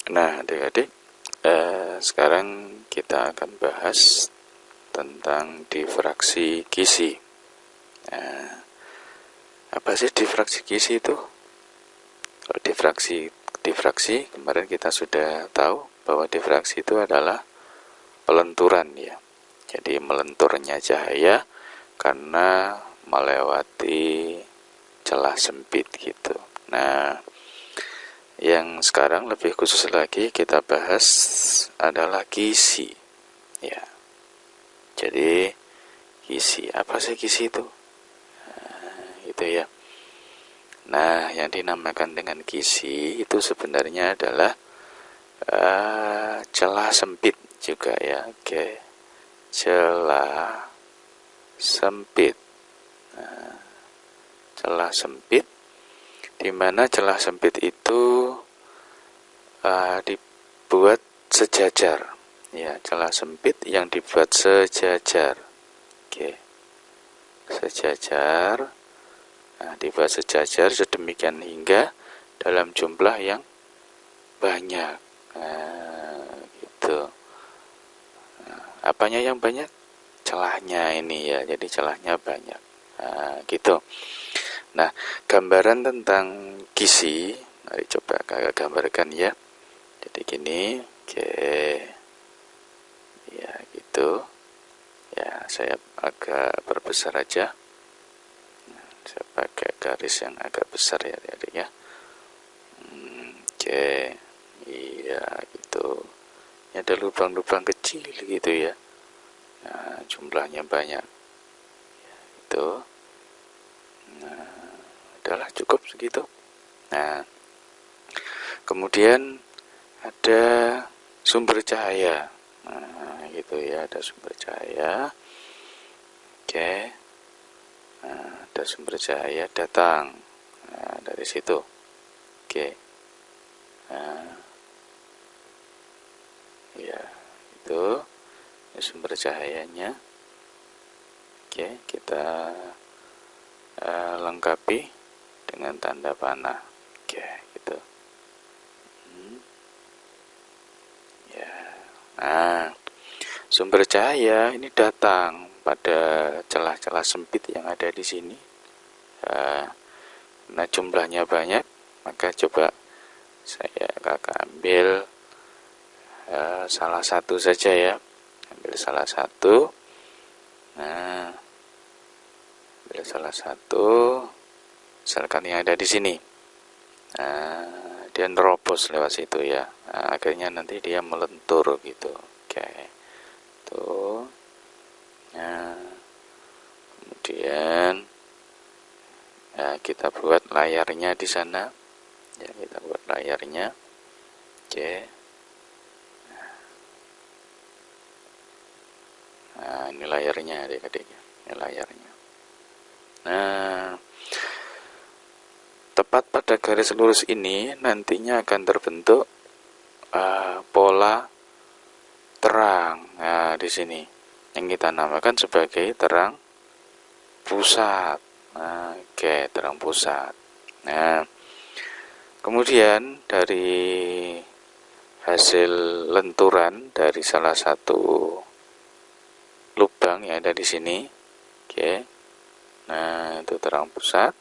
Nah, adik-adik, sekarang kita akan bahas tentang difraksi gizi. Nah, apa sih difraksi gizi itu? Kalau difraksi kemarin kita sudah tahu bahwa difraksi itu adalah pelenturan ya. Jadi melenturnya cahaya karena melewati celah sempit gitu. Nah, yang sekarang lebih khusus lagi kita bahas adalah gizi ya. Jadi gizi, apa sih gizi itu? Gitu ya. Nah, yang dinamakan dengan gizi itu sebenarnya adalah celah sempit juga ya. Oke, celah sempit. Celah sempit, di mana celah sempit itu dibuat sejajar. Ya, celah sempit yang dibuat sejajar. Oke, sejajar. Nah, dibuat sejajar sedemikian hingga dalam jumlah yang banyak. Nah, gitu. Nah, apanya yang banyak? Celahnya ini ya, jadi celahnya banyak. Nah, gitu. Nah, gambaran tentang gizi, mari coba kakak gambarkan ya. Jadi gini, oke, ya gitu. Ya, saya agak perbesar aja. Saya pakai garis yang agak besar ya tadi ya. Oke, iya gitu. Ini ada lubang-lubang kecil gitu ya. Nah, jumlahnya banyak. Itu. Nah, adalah cukup segitu. Nah, kemudian ada sumber cahaya. Nah, gitu ya, ada sumber cahaya. Oke. Nah, ada sumber cahaya datang. Nah, dari situ. Oke. Nah, ya, itu sumber cahayanya. Oke, kita lengkapi dengan tanda panah. Oke, gitu. Ya. Nah, sumber cahaya ini datang pada celah-celah sempit yang ada di sini. Nah, jumlahnya banyak, maka coba kakak ambil salah satu saja ya. Ambil salah satu. Nah, ambil salah satu, misalkan yang ada di sini. Nah, dia nerobos lewat situ ya. Nah, akhirnya nanti dia melentur gitu. Oke, tuh. Nah, kemudian ya, kita buat layarnya di sana. Ya, kita buat layarnya. Oke. Nah, ini layarnya adik-adik. Ini layarnya. Nah, tepat pada garis lurus ini nantinya akan terbentuk pola terang. Nah, di sini yang kita namakan sebagai terang pusat. Nah, oke, terang pusat. Nah, kemudian dari hasil lenturan dari salah satu lubang yang ada di sini, oke. Nah, itu terang pusat.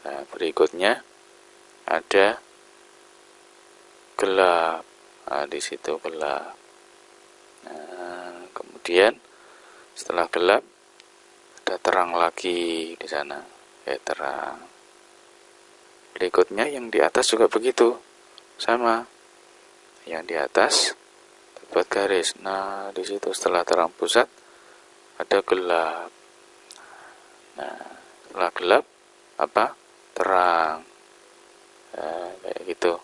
Nah, berikutnya ada gelap. Nah, di situ gelap. Nah, kemudian setelah gelap ada terang lagi di sana. Terang. Berikutnya yang di atas juga begitu. Sama. Yang di atas buat garis. Nah, di situ setelah terang pusat ada gelap. Nah, setelah gelap apa? Terang. Nah, kayak gitu.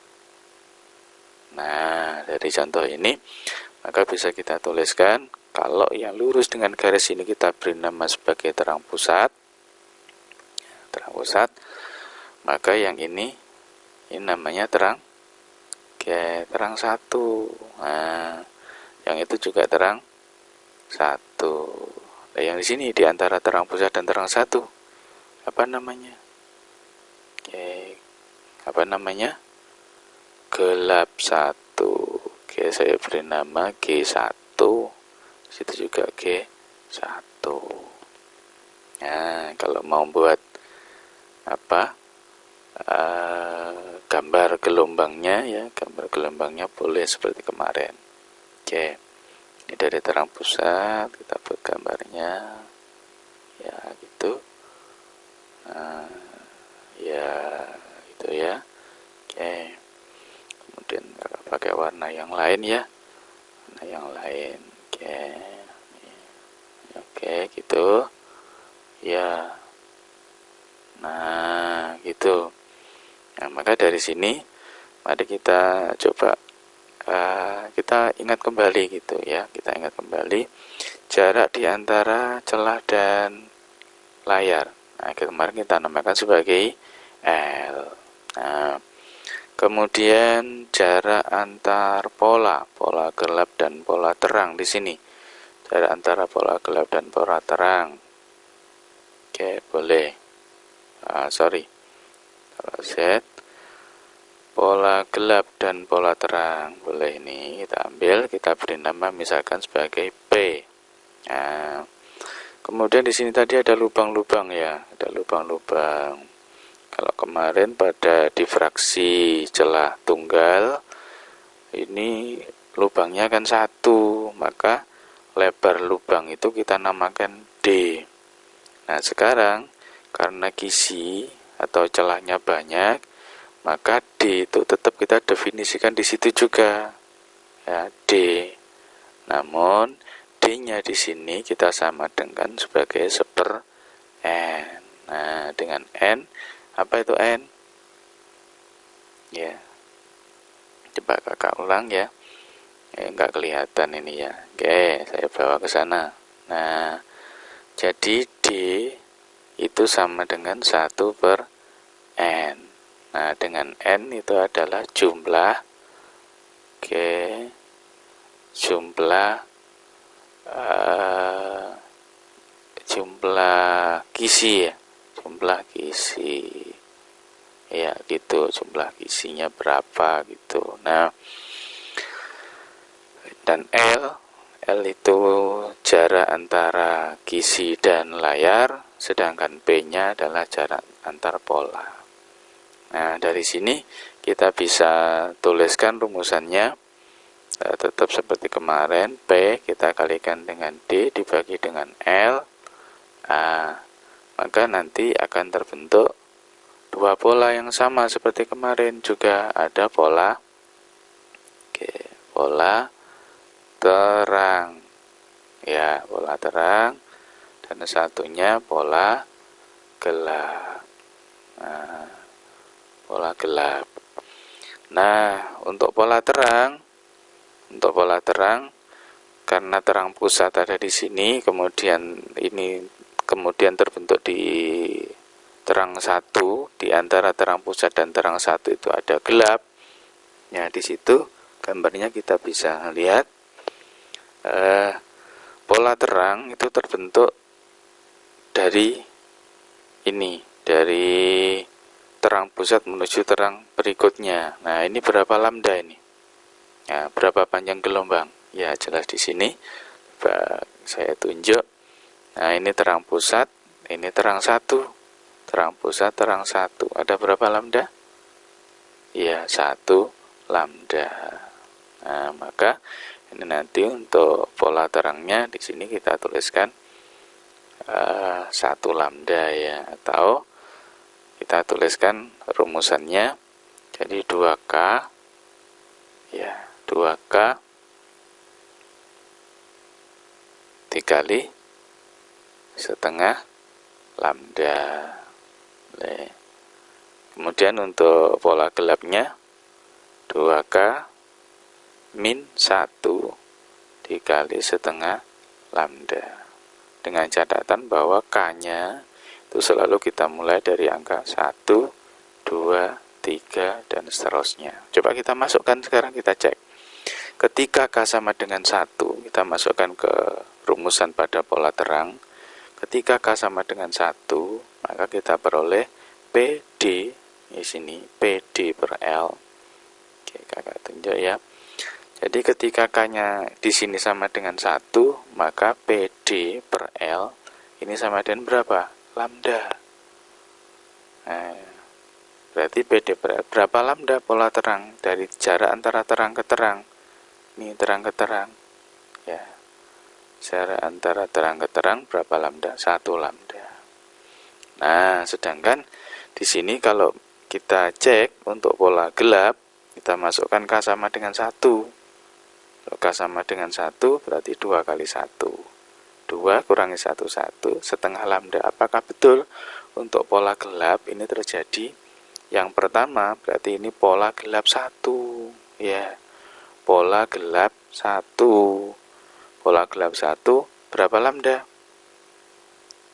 Nah, dari contoh ini maka bisa kita tuliskan kalau yang lurus dengan garis ini kita beri nama sebagai terang pusat. Terang pusat. Maka yang ini namanya terang terang satu. Nah, yang itu juga terang satu. Nah, yang di sini di antara terang pusat dan terang satu apa namanya? Apa namanya? gelap 1. Oke, saya beri nama G1. Situ juga G1. Nah, kalau mau buat gambar gelombangnya ya, gambar gelombangnya boleh seperti kemarin. Oke, ini dari terang pusat kita buat gambarnya ya gitu. Ya gitu ya. Oke, kemudian pakai warna yang lain ya, warna yang lain. Oke gitu ya. Nah gitu. Nah, maka dari sini mari kita coba kita ingat kembali gitu ya, kita ingat kembali jarak di antara celah dan layar. Nah, kemarin kita namakan sebagai L. Nah, kemudian jarak antar pola gelap dan pola terang di sini. Jarak antara pola gelap dan pola terang. Oke, boleh. Z, pola gelap dan pola terang. Boleh, ini kita ambil, kita beri nama misalkan sebagai P. Nah, kemudian di sini tadi ada lubang-lubang ya, ada lubang-lubang. Kalau kemarin pada difraksi celah tunggal, ini lubangnya kan 1, maka lebar lubang itu kita namakan D. Nah, sekarang karena kisi atau celahnya banyak, maka D itu tetap kita definisikan di situ juga ya, D. Namun D-nya di sini kita sama dengan sebagai seper N. Nah, dengan N, apa itu N? Ya, coba kakak ulang ya. Nggak kelihatan ini ya. Oke, saya bawa ke sana. Nah, jadi D itu sama dengan 1 per N. Nah, dengan N itu adalah jumlah jumlah kisi ya, jumlah kisi ya gitu, jumlah kisinya berapa gitu. Nah, dan L itu jarak antara kisi dan layar, sedangkan P-nya adalah jarak antar pola. Nah, dari sini kita bisa tuliskan rumusannya tetap seperti kemarin. P kita kalikan dengan D dibagi dengan L. Maka nanti akan terbentuk dua pola yang sama seperti kemarin. Juga ada pola pola terang ya, pola terang, dan satunya pola gelap. Nah, pola gelap. Nah, untuk pola terang karena terang pusat ada di sini, kemudian terbentuk di terang 1, di antara terang pusat dan terang 1 itu ada gelap. Ya, di situ gambarnya kita bisa lihat pola terang itu terbentuk dari ini, dari terang pusat menuju terang berikutnya. Nah, ini berapa lambda ini? Nah, berapa panjang gelombang? Ya, jelas di sini. Coba saya tunjuk. Nah, ini terang pusat, ini terang 1. Terang pusat, terang 1. Ada berapa lambda? Ya, 1 lambda. Nah, maka ini nanti untuk pola terangnya di sini kita tuliskan 1 lambda ya, atau kita tuliskan rumusannya jadi 2K ya, 2K dikali setengah lambda. Kemudian untuk pola gelapnya 2K min 1 dikali setengah lambda, dengan catatan bahwa K-nya itu selalu kita mulai dari angka 1, 2, 3, dan seterusnya. Coba kita masukkan sekarang, kita cek. Ketika K sama dengan 1, kita masukkan ke rumusan pada pola terang. Ketika K sama dengan 1, maka kita peroleh PD di sini, PD per L. Oke, ditunjuk ya. Jadi ketika K-nya di sini sama dengan 1, maka PD per L ini sama dengan berapa? Lambda. Nah, berarti PD per L berapa lambda pola terang dari jarak antara terang ke terang. Ini terang ke terang. Ya. Jarak antara terang ke terang berapa lambda? 1 lambda. Nah, sedangkan di sini kalau kita cek untuk pola gelap, kita masukkan K sama dengan 1. Kalau K sama dengan 1 berarti 2 kali 1. 2 kurangi 1, 1, setengah lambda. Apakah betul untuk pola gelap ini terjadi? Yang pertama berarti ini pola gelap 1. Ya, pola gelap 1. Pola gelap 1 berapa lambda?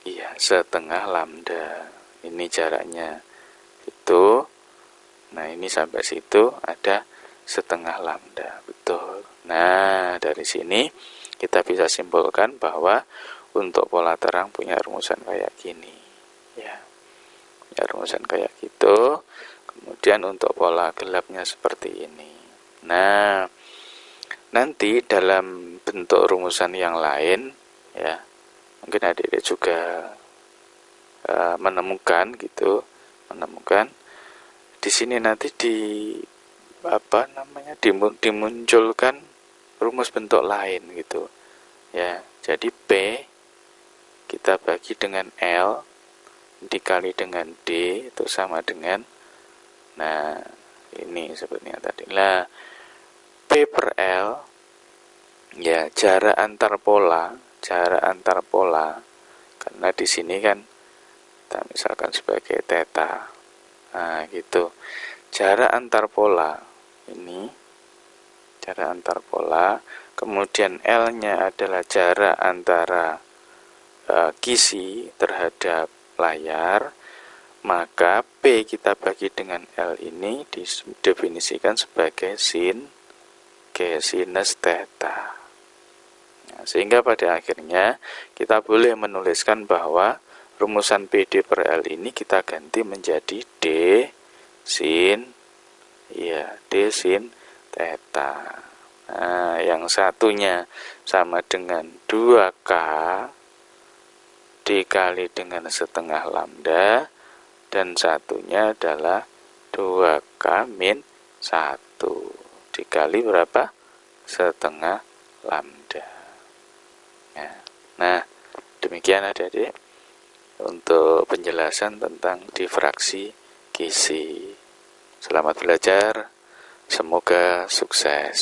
Iya, setengah lambda. Ini jaraknya. Itu. Nah, ini sampai situ ada setengah lambda. Betul. Nah, dari sini kita bisa simpulkan bahwa untuk pola terang punya rumusan kayak gini. Ya. Punya rumusan kayak gitu. Kemudian untuk pola gelapnya seperti ini. Nah, nanti dalam bentuk rumusan yang lain ya, mungkin adik-adik juga menemukan di sini nanti dimunculkan rumus bentuk lain gitu ya. Jadi P kita bagi dengan L dikali dengan D itu sama dengan, nah ini sebenarnya tadi lah, P per L ya, jarak antar pola karena di sini kan kita misalkan sebagai theta. Nah, gitu. Jarak antar pola ini, jarak antar pola, kemudian L-nya adalah jarak antara kisi terhadap layar, maka P kita bagi dengan L ini didefinisikan sebagai sin sinus theta. Nah, sehingga pada akhirnya kita boleh menuliskan bahwa rumusan PD per L ini kita ganti menjadi D sin theta. Nah, yang satunya sama dengan 2K dikali dengan setengah lambda, dan satunya adalah 2K min 1 dikali berapa? Setengah lambda. Nah, demikian adik-adik untuk penjelasan tentang difraksi kisi. Selamat belajar, semoga sukses.